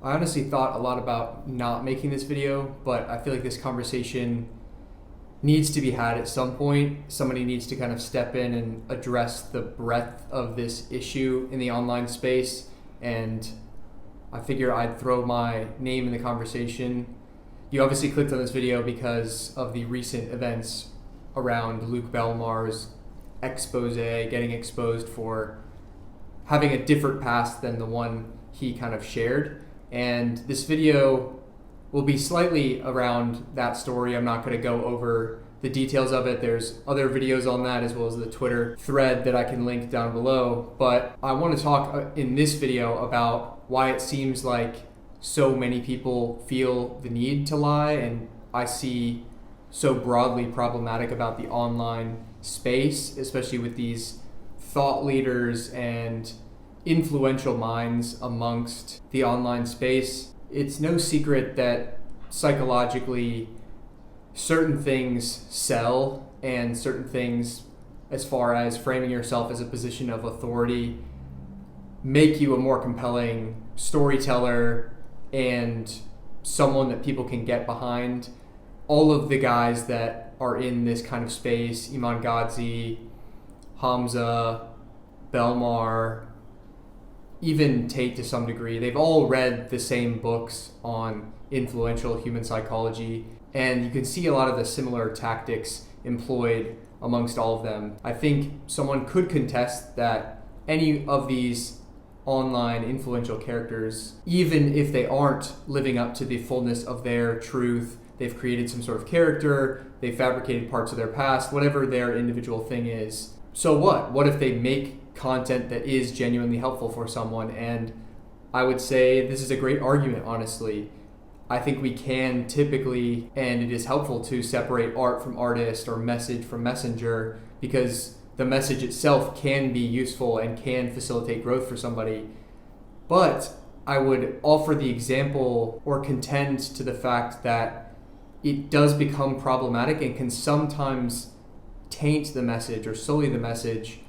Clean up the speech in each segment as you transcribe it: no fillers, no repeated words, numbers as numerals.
I honestly thought a lot about not making this video, but I feel like this conversation needs to be had at some point. Somebody needs to kind of step in and address the breadth of this issue in the online space. And I figure I'd throw my name in the conversation. You obviously clicked on this video because of the recent events around Luke Belmar's expose, getting exposed for having a different past than the one he kind of shared. And this video will be slightly around that story. I'm not going to go over the details of it. There's other videos on that as well as the Twitter thread that I can link down below. But I want to talk in this video about why it seems like so many people feel the need to lie, and I see so broadly problematic about the online space, especially with these thought leaders and influential minds amongst the online space. It's no secret that psychologically certain things sell, and certain things, as far as framing yourself as a position of authority, make you a more compelling storyteller and someone that people can get behind. All of the guys that are in this kind of space, Iman Gadzhi, Hamza, Belmar, even Tate to some degree, they've all read the same books on influential human psychology, and you can see a lot of the similar tactics employed amongst all of them. I think someone could contest that any of these online influential characters, even if they aren't living up to the fullness of their truth, they've created some sort of character, they've fabricated parts of their past, whatever their individual thing is. So what? What if they make content that is genuinely helpful for someone? And I would say this is a great argument, honestly. I think we can typically, and it is helpful to separate art from artist or message from messenger, because the message itself can be useful and can facilitate growth for somebody. But I would offer the example or contend to the fact that it does become problematic and can sometimes taint the message or sully the message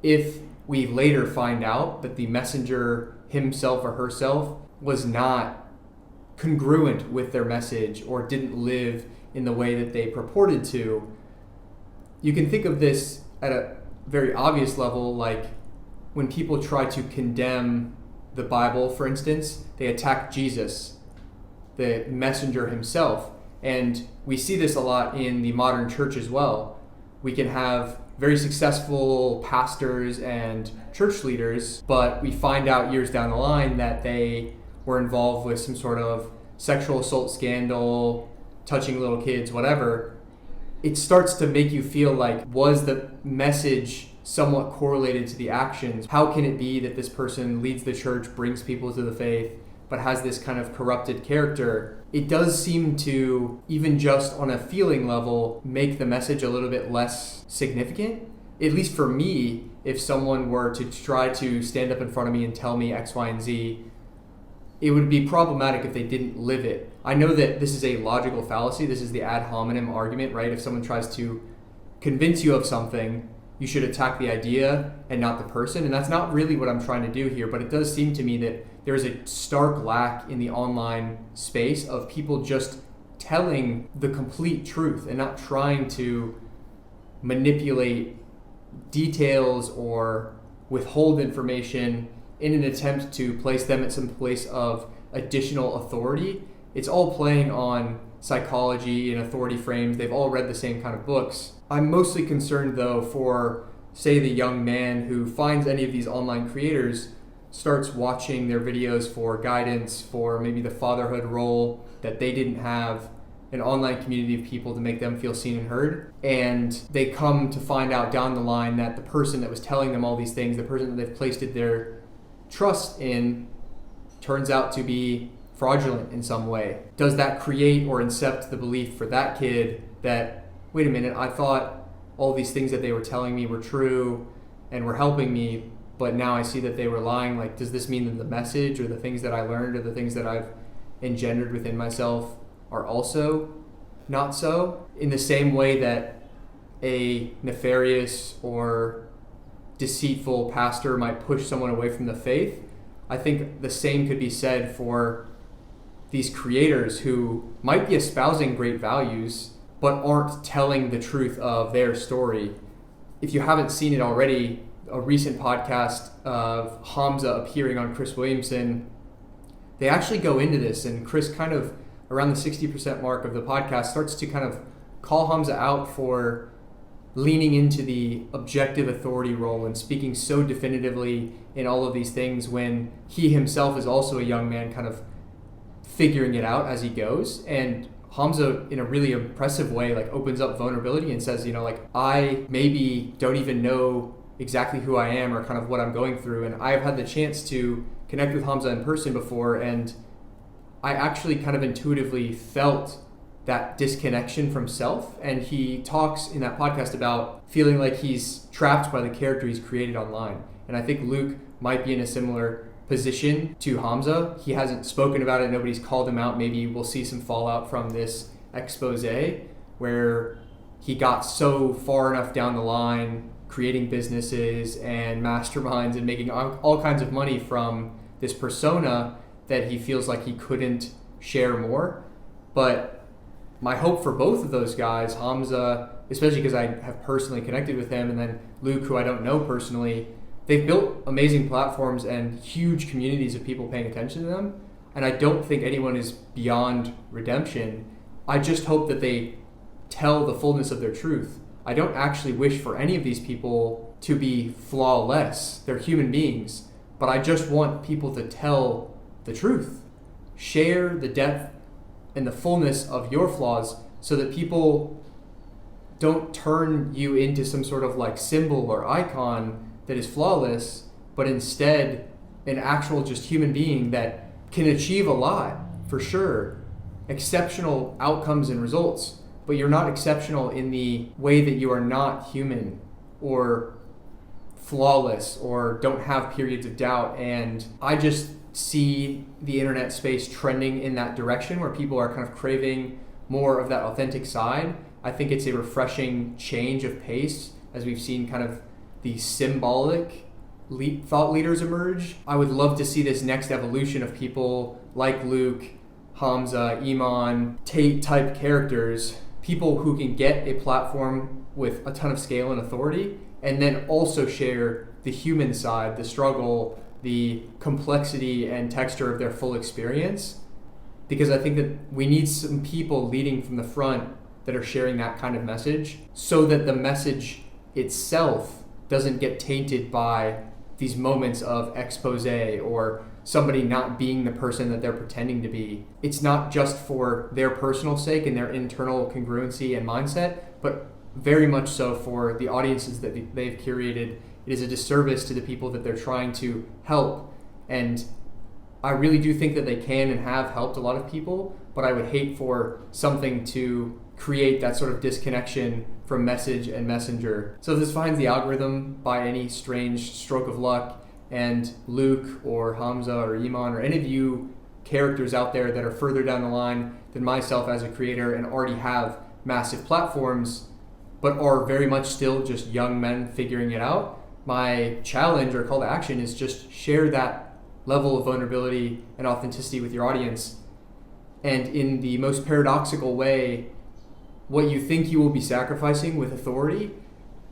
if we later find out that the messenger himself or herself was not congruent with their message or didn't live in the way that they purported to. You can think of this at a very obvious level, like when people try to condemn the Bible, for instance, they attack Jesus, the messenger himself. And we see this a lot in the modern church as well. We can have very successful pastors and church leaders, but we find out years down the line that they were involved with some sort of sexual assault scandal, touching little kids, whatever. It starts to make you feel like, was the message somewhat correlated to the actions? How can it be that this person leads the church, brings people to the faith, but has this kind of corrupted character? It does seem to, even just on a feeling level, make the message a little bit less significant. At least for me, if someone were to try to stand up in front of me and tell me X, Y, and Z, it would be problematic if they didn't live it. I know that this is a logical fallacy. This is the ad hominem argument, right? If someone tries to convince you of something, you should attack the idea and not the person. And that's not really what I'm trying to do here, but it does seem to me that there's a stark lack in the online space of people just telling the complete truth and not trying to manipulate details or withhold information in an attempt to place them at some place of additional authority. It's all playing on psychology and authority frames. They've all read the same kind of books. I'm mostly concerned, though, for, say, the young man who finds any of these online creators, starts watching their videos for guidance, for maybe the fatherhood role that they didn't have, an online community of people to make them feel seen and heard. And they come to find out down the line that the person that was telling them all these things, the person that they've placed their trust in, turns out to be fraudulent in some way. Does that create or incept the belief for that kid that, wait a minute, I thought all these things that they were telling me were true and were helping me, but now I see that they were lying? Like, does this mean that the message or the things that I learned or the things that I've engendered within myself are also not so? In the same way that a nefarious or deceitful pastor might push someone away from the faith, I think the same could be said for these creators who might be espousing great values, but aren't telling the truth of their story. If you haven't seen it already, a recent podcast of Hamza appearing on Chris Williamson, they actually go into this, and Chris kind of around the 60% mark of the podcast starts to kind of call Hamza out for leaning into the objective authority role and speaking so definitively in all of these things when he himself is also a young man kind of figuring it out as he goes. And Hamza, in a really impressive way, like opens up vulnerability and says, like, I maybe don't even know exactly who I am or kind of what I'm going through. And I've had the chance to connect with Hamza in person before, and I actually kind of intuitively felt that disconnection from self. And he talks in that podcast about feeling like he's trapped by the character he's created online. And I think Luke might be in a similar position to Hamza. He hasn't spoken about it. Nobody's called him out. Maybe we'll see some fallout from this expose where he got so far enough down the line creating businesses and masterminds and making all kinds of money from this persona that he feels like he couldn't share more. But my hope for both of those guys, Hamza, especially because I have personally connected with him, and then Luke, who I don't know personally, they've built amazing platforms and huge communities of people paying attention to them. And I don't think anyone is beyond redemption. I just hope that they tell the fullness of their truth. I don't actually wish for any of these people to be flawless. They're human beings. But I just want people to tell the truth. Share the depth and the fullness of your flaws so that people don't turn you into some sort of like symbol or icon that is flawless, but instead an actual just human being that can achieve a lot, for sure, exceptional outcomes and results, but you're not exceptional in the way that you are not human or flawless or don't have periods of doubt. And I just see the internet space trending in that direction where people are kind of craving more of that authentic side. I think it's a refreshing change of pace as we've seen kind of the symbolic thought leaders emerge. I would love to see this next evolution of people like Luke, Hamza, Iman, Tate type characters, people who can get a platform with a ton of scale and authority, and then also share the human side, the struggle, the complexity and texture of their full experience. Because I think that we need some people leading from the front that are sharing that kind of message so that the message itself doesn't get tainted by these moments of expose or somebody not being the person that they're pretending to be. It's not just for their personal sake and their internal congruency and mindset, but very much so for the audiences that they've curated. It is a disservice to the people that they're trying to help. And I really do think that they can and have helped a lot of people, but I would hate for something to create that sort of disconnection from message and messenger. So if this finds the algorithm by any strange stroke of luck, and Luke or Hamza or Iman or any of you characters out there that are further down the line than myself as a creator and already have massive platforms, but are very much still just young men figuring it out, my challenge or call to action is just share that level of vulnerability and authenticity with your audience. And in the most paradoxical way, what you think you will be sacrificing with authority,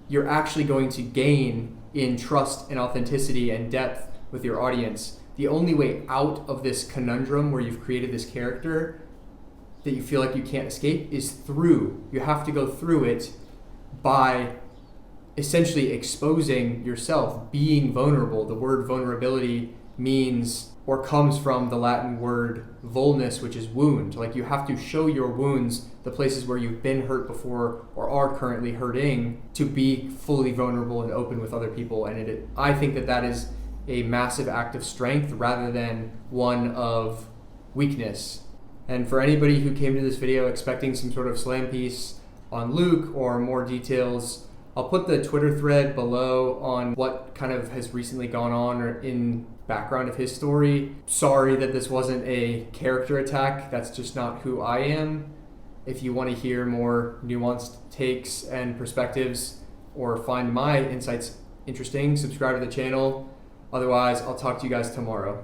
you're actually going to gain in trust and authenticity and depth with your audience. The only way out of this conundrum where you've created this character that you feel like you can't escape is through. You have to go through it by essentially exposing yourself, being vulnerable. The word vulnerability means or comes from the Latin word vulnus, which is wound. Like you have to show your wounds, the places where you've been hurt before or are currently hurting, to be fully vulnerable and open with other people. And I think that is a massive act of strength rather than one of weakness. And for anybody who came to this video expecting some sort of slam piece on Luke or more details, I'll put the Twitter thread below on what kind of has recently gone on or in background of his story. Sorry that this wasn't a character attack. That's just not who I am. If you want to hear more nuanced takes and perspectives or find my insights interesting, subscribe to the channel. Otherwise, I'll talk to you guys tomorrow.